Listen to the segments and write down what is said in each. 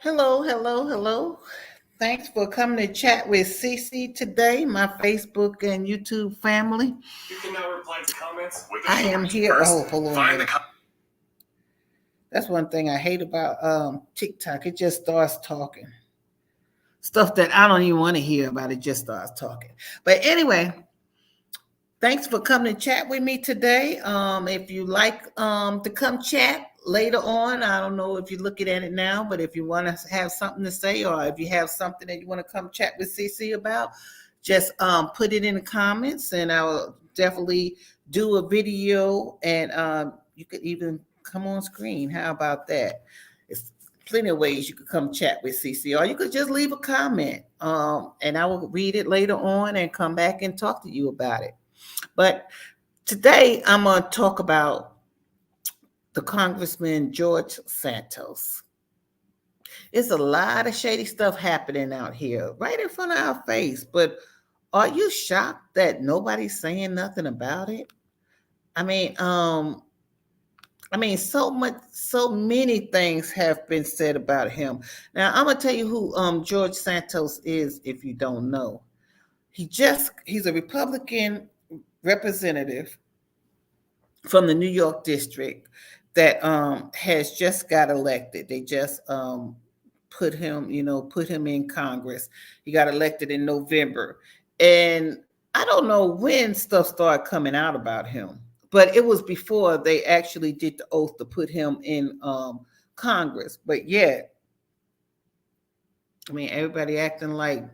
Hello, hello, hello. Thanks for coming to chat with Cece today, my Facebook and YouTube family. You can now reply to comments with a I am short here. first. Hold on a Find minute. That's one thing I hate about TikTok. It just starts talking. Stuff that I don't even want to hear about, it just starts talking. But anyway, thanks for coming to chat with me today. If you like to come chat later on, I don't know if you're looking at it now, but if you want to have something to say, or if you have something that you want to come chat with CC about, just put it in the comments, and I will definitely do a video, and you could even come on screen. How about that? It's plenty of ways you could come chat with CC, or you could just leave a comment, and I will read it later on and come back and talk to you about it. But today I'm going to talk about the Congressman George Santos. It's a lot of shady stuff happening out here right in front of our face. But are you shocked that nobody's saying nothing about it? I mean, um, so many things have been said about him. Now I'm gonna tell you who George Santos is if you don't know. He's a Republican representative from the New York district that has just got elected. They just put him in Congress. He got elected in November, and I don't know when stuff started coming out about him, but it was before they actually did the oath to put him in Congress. But yet, I mean, everybody acting like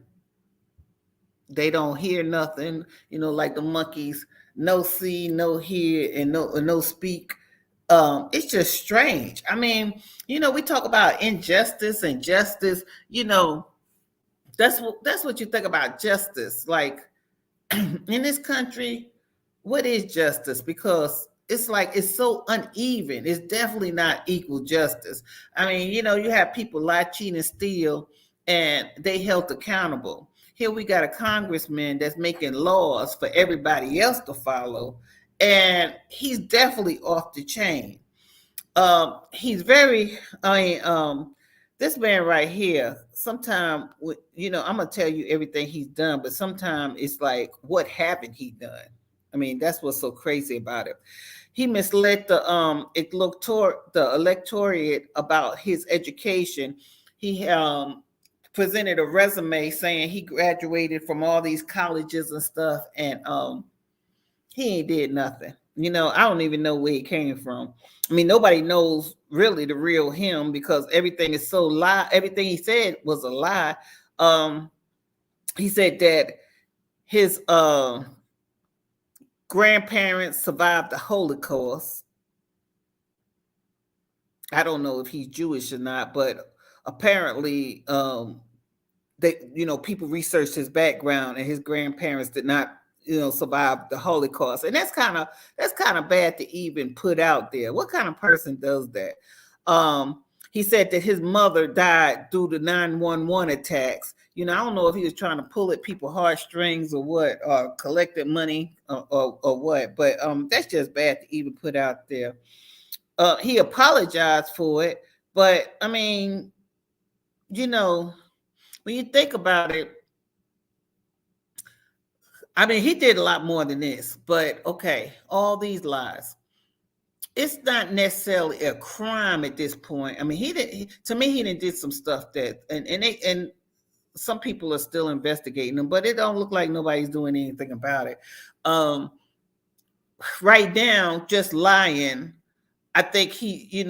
they don't hear nothing, like the monkeys, no see, no hear, and no speak. It's just strange. I mean, we talk about injustice and justice. That's what you think about justice. Like in this country, what is justice? Because it's like it's so uneven. It's definitely not equal justice. I mean, you have people lie, cheat, and steal, and they held accountable. Here we got a congressman that's making laws for everybody else to follow, and he's definitely off the chain. He's very, this man right here, sometimes, I'm going to tell you everything he's done, but sometimes it's like, what haven't he done? I mean, that's what's so crazy about it. He misled the electorate about his education. He presented a resume saying he graduated from all these colleges and stuff, and he ain't did nothing. I don't even know where he came from. I mean, nobody knows really the real him because everything is so lie. Everything he said was a lie. Um, he said that his grandparents survived the Holocaust. I don't know if he's Jewish or not, but apparently, people researched his background, and his grandparents did not, survive the Holocaust, and that's kind of bad to even put out there. What kind of person does that? He said that his mother died due to 911 attacks. I don't know if he was trying to pull at people's heartstrings or what, or collected money or what, but that's just bad to even put out there. He apologized for it, but I mean, you know, when you think about it, I mean, he did a lot more than this, but okay, all these lies. It's not necessarily a crime at this point. I mean, to me, he did some stuff that, and some people are still investigating him, but it don't look like nobody's doing anything about it. Um, right now, just lying. I think he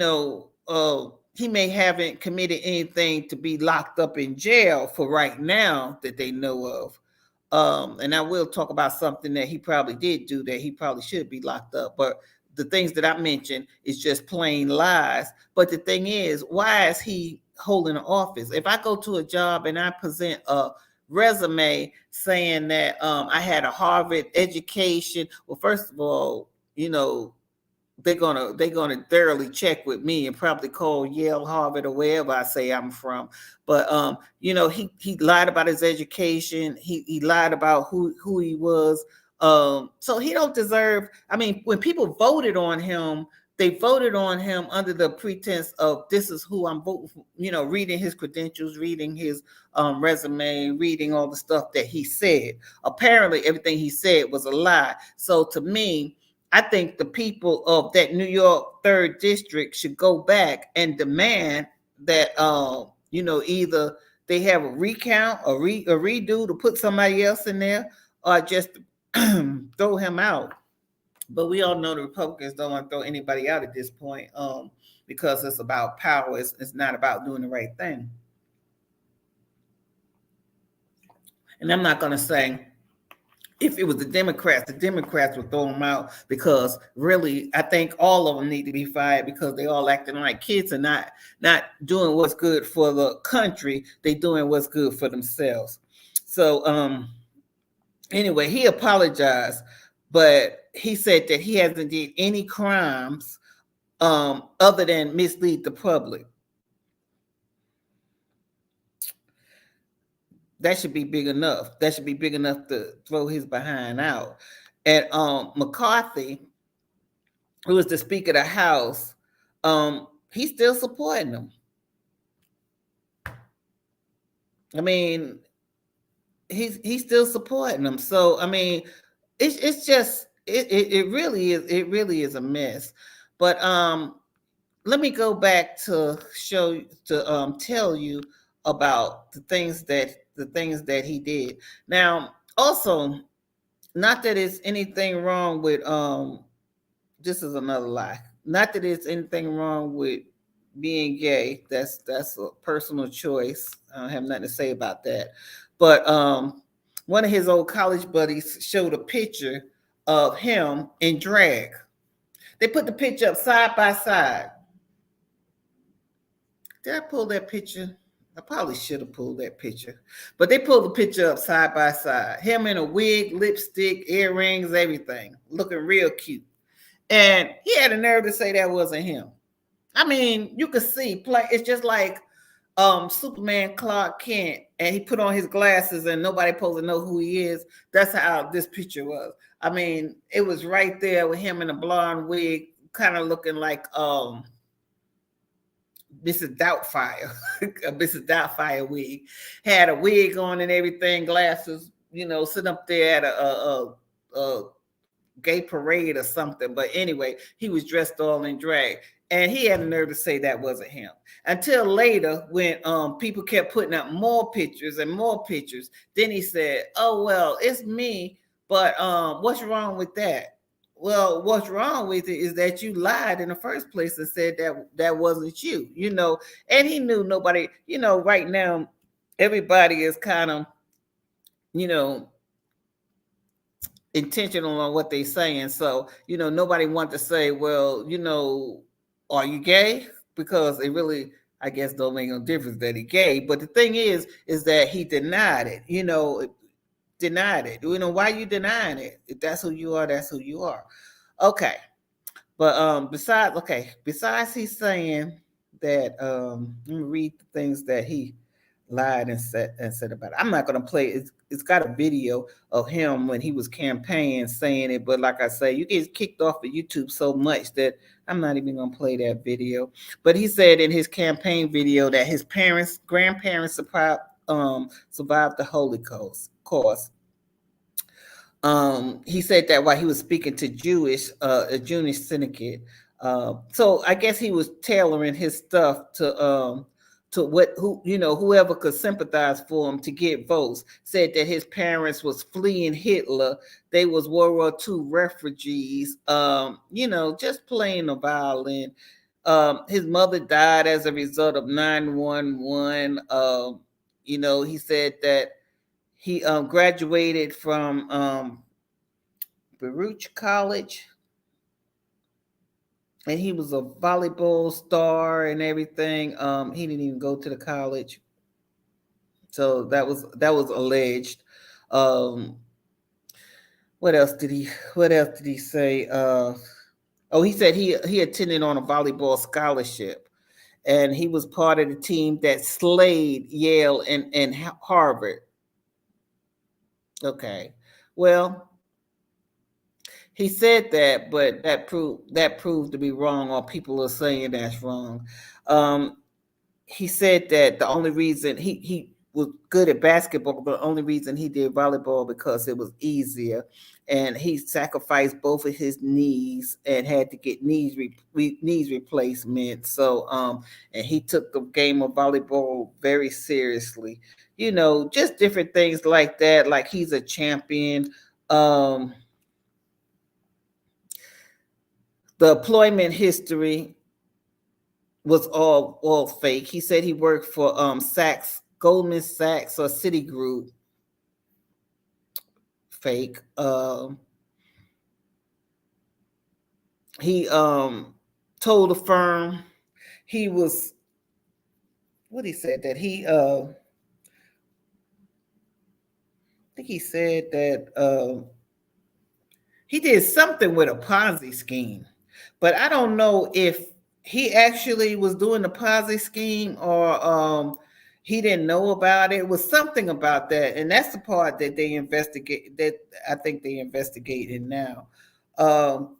may haven't committed anything to be locked up in jail for right now that they know of. And I will talk about something that he probably did do that he probably should be locked up. But the things that I mentioned is just plain lies. But the thing is, why is he holding an office? If I go to a job and I present a resume saying that I had a Harvard education, well, first of all, they're gonna thoroughly check with me and probably call Yale, Harvard, or wherever I say I'm from. But he lied about his education. He lied about who he was. So he don't deserve. I mean, when people voted on him, they voted on him under the pretense of this is who I'm voting for, reading his credentials, reading his resume, reading all the stuff that he said. Apparently, everything he said was a lie. So to me, I think the people of that New York 3rd District should go back and demand that, either they have a recount, a redo to put somebody else in there, or just throw him out. But we all know the Republicans don't want to throw anybody out at this point, because it's about power. It's not about doing the right thing. And I'm not going to say if it was the Democrats would throw them out, because really, I think all of them need to be fired because they all acting like kids and not doing what's good for the country. They doing what's good for themselves. So anyway, he apologized, but he said that he hasn't did any crimes other than mislead the public. That should be big enough. That should be big enough to throw his behind out. And McCarthy, who is the Speaker of the House, he's still supporting him. I mean, he's still supporting them. So I mean, it's just it really is a mess. But let me go back to tell you about the things that he did. Now, also, not that it's anything wrong with this is another lie. Not that it's anything wrong with being gay. That's a personal choice. I don't have nothing to say about that. But one of his old college buddies showed a picture of him in drag. They put the picture up side by side. Did I pull that picture? I probably should have pulled that picture. But they pulled the picture up side by side. Him in a wig, lipstick, earrings, everything. Looking real cute. And he had a nerve to say that wasn't him. I mean, you could see, it's just like Superman Clark Kent, and he put on his glasses and nobody supposed to know who he is. That's how this picture was. I mean, it was right there with him in a blonde wig, kind of looking like Mrs. Doubtfire. Mrs. Doubtfire wig. Had a wig on and everything, glasses, sitting up there at a gay parade or something. But anyway, he was dressed all in drag. And he had the nerve to say that wasn't him. Until later, when people kept putting up more pictures and more pictures, then he said, oh, well, it's me, but what's wrong with that? Well, what's wrong with it is that you lied in the first place and said that wasn't you, and he knew nobody, right now, everybody is kind of, intentional on what they're saying. So, nobody wants to say, well, are you gay? Because it really, I guess, don't make no difference that he's gay. But the thing is that he denied it, denied it. Why are you denying it? If that's who you are, that's who you are. Okay. But besides he's saying that, let me read the things that he lied and said about it. I'm not going to play it. It's got a video of him when he was campaigning saying it, but like I say, you get kicked off of YouTube so much that I'm not even going to play that video. But he said in his campaign video that his grandparents survived the Holocaust. He said that while he was speaking to a Jewish syndicate. So I guess he was tailoring his stuff to whoever could sympathize for him to get votes. Said that his parents was fleeing Hitler. They was World War II refugees. Just playing the violin. His mother died as a result of 9/11. He said that he graduated from Baruch College, and he was a volleyball star and everything. He didn't even go to the college, so that was alleged. What else did he say? He said he attended on a volleyball scholarship, and he was part of the team that slayed Yale and Harvard. Okay, well, He said that, but that proved to be wrong, or people are saying that's wrong. Um, he said that the only reason he was good at basketball, but the only reason he did volleyball because it was easier, and he sacrificed both of his knees and had to get knees replacement. So and he took the game of volleyball very seriously. Just different things like that. Like he's a champion. Um, the employment history was all fake. He said he worked for Goldman Sachs or Citigroup. Fake. He told the firm he was what he said that he I think he said that he did something with a Ponzi scheme, but I don't know if he actually was doing the Ponzi scheme or he didn't know about it. It was something about that, and that's the part that they investigate. That I think they investigating now. Um,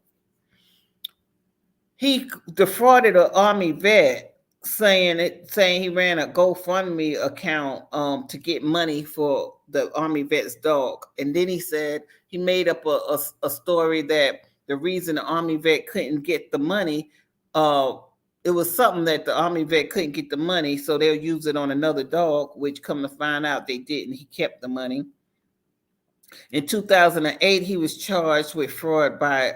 he defrauded an army vet, saying he ran a GoFundMe account to get money for the army vet's dog, and then he said he made up a story that the reason the army vet couldn't get the money, uh, it was something that the army vet couldn't get the money, so they'll use it on another dog, which come to find out they didn't. He kept the money. In 2008, he was charged with fraud by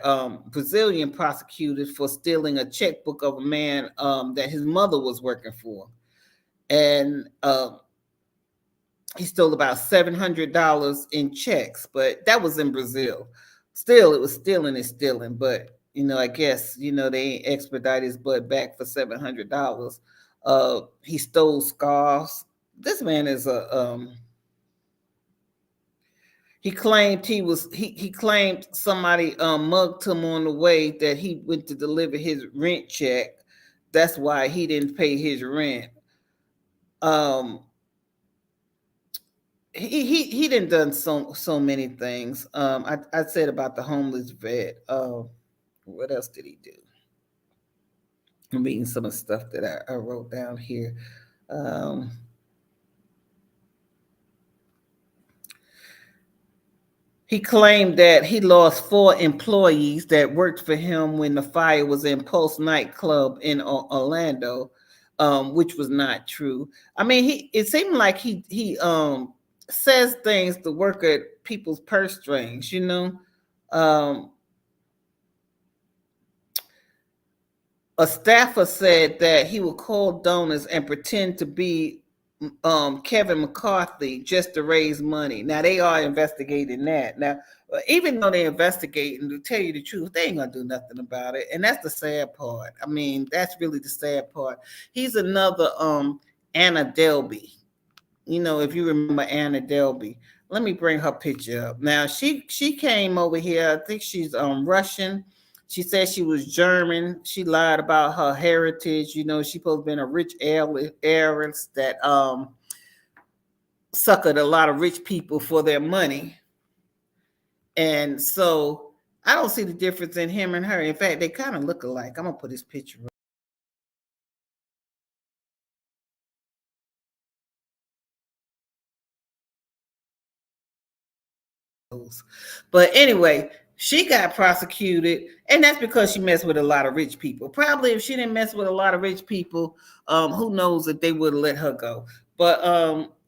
Brazilian prosecutors for stealing a checkbook of a man that his mother was working for. And he stole about $700 in checks, but that was in Brazil. Still, it was stealing is stealing, but I guess they ain't expedite his butt back for $700. He stole scarves. This man is a he claimed he claimed somebody mugged him on the way that he went to deliver his rent check. That's why he didn't pay his rent. Um, he didn't done so many things. I said about the homeless vet. What else did he do? I'm reading some of the stuff that I wrote down here. Um, He claimed that he lost 4 employees that worked for him when the fire was in Pulse nightclub in Orlando, which was not true. I mean, it seemed like he says things to work at people's purse strings. Um, a staffer said that he would call donors and pretend to be Kevin McCarthy just to raise money. Now they are investigating that. Now, even though they're investigating, to tell you the truth, they ain't gonna do nothing about it, and that's the sad part. I mean, that's really the sad part. He's another Anna Delvey. If you remember Anna Delvey, let me bring her picture up. Now she came over here. I think she's Russian. She said she was German. She lied about her heritage. She supposed to have been a rich heiress that suckered a lot of rich people for their money. And so I don't see the difference in him and her. In fact, they kind of look alike. I'm gonna put his picture up. But anyway, she got prosecuted, and that's because she messed with a lot of rich people. Probably if she didn't mess with a lot of rich people, who knows if they would have let her go. But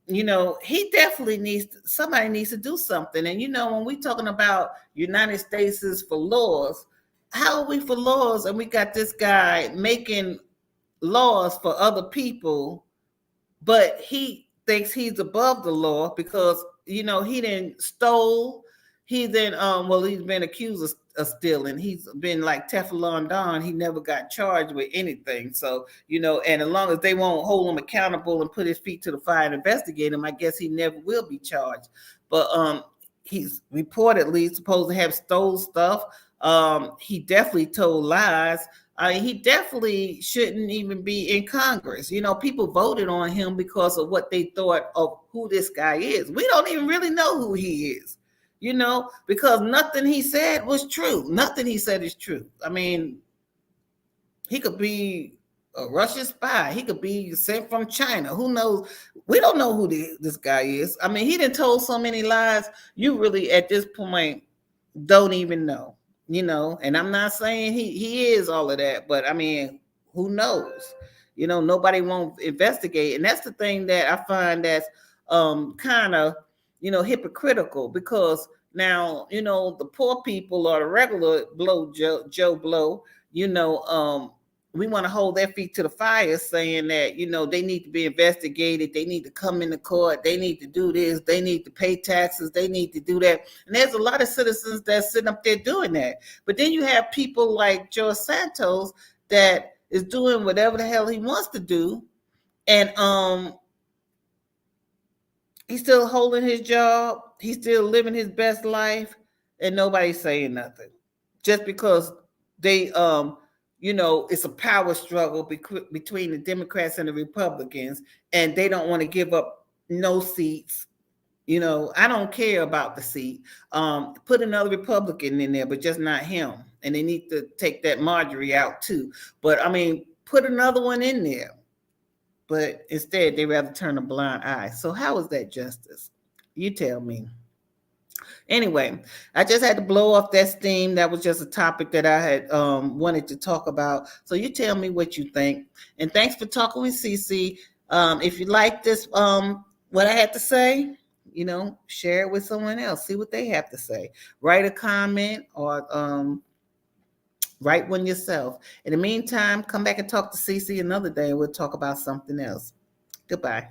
he definitely somebody needs to do something. And when we talking about United States is for laws, how are we for laws? And we got this guy making laws for other people, but he thinks he's above the law because he didn't stole. He then he's been accused of stealing. He's been like Teflon Don. He never got charged with anything. So and as long as they won't hold him accountable and put his feet to the fire and investigate him, I guess he never will be charged. But he's reportedly supposed to have stole stuff. He definitely told lies. He definitely shouldn't even be in Congress. People voted on him because of what they thought of who this guy is. We don't even really know who he is. because nothing he said was true. Nothing he said is true. I mean, he could be a Russian spy. He could be sent from China. Who knows? We don't know who this guy is. I mean, he done told so many lies. You really, at this point, don't even know. And I'm not saying he is all of that, but I mean, who knows? Nobody won't investigate, and that's the thing that I find that's kind of hypocritical, because now the poor people or the regular Joe Blow, we want to hold their feet to the fire, saying that they need to be investigated, they need to come into court, they need to do this, they need to pay taxes, they need to do that. And there's a lot of citizens that's sitting up there doing that. But then you have people like George Santos that is doing whatever the hell he wants to do, and he's still holding his job, he's still living his best life, and nobody's saying nothing, just because they it's a power struggle between the Democrats and the Republicans, and they don't want to give up no seats. I don't care about the seat. Put another Republican in there, but just not him. And they need to take that Marjorie out too. But I mean, put another one in there. But instead, they rather turn a blind eye. So how is that justice? You tell me. Anyway, I just had to blow off that steam. That was just a topic that I had wanted to talk about. So you tell me what you think. And thanks for talking with Cece. If you like this, what I had to say, share it with someone else. See what they have to say. Write a comment or write one yourself. In the meantime, come back and talk to Cece another day, and we'll talk about something else. Goodbye.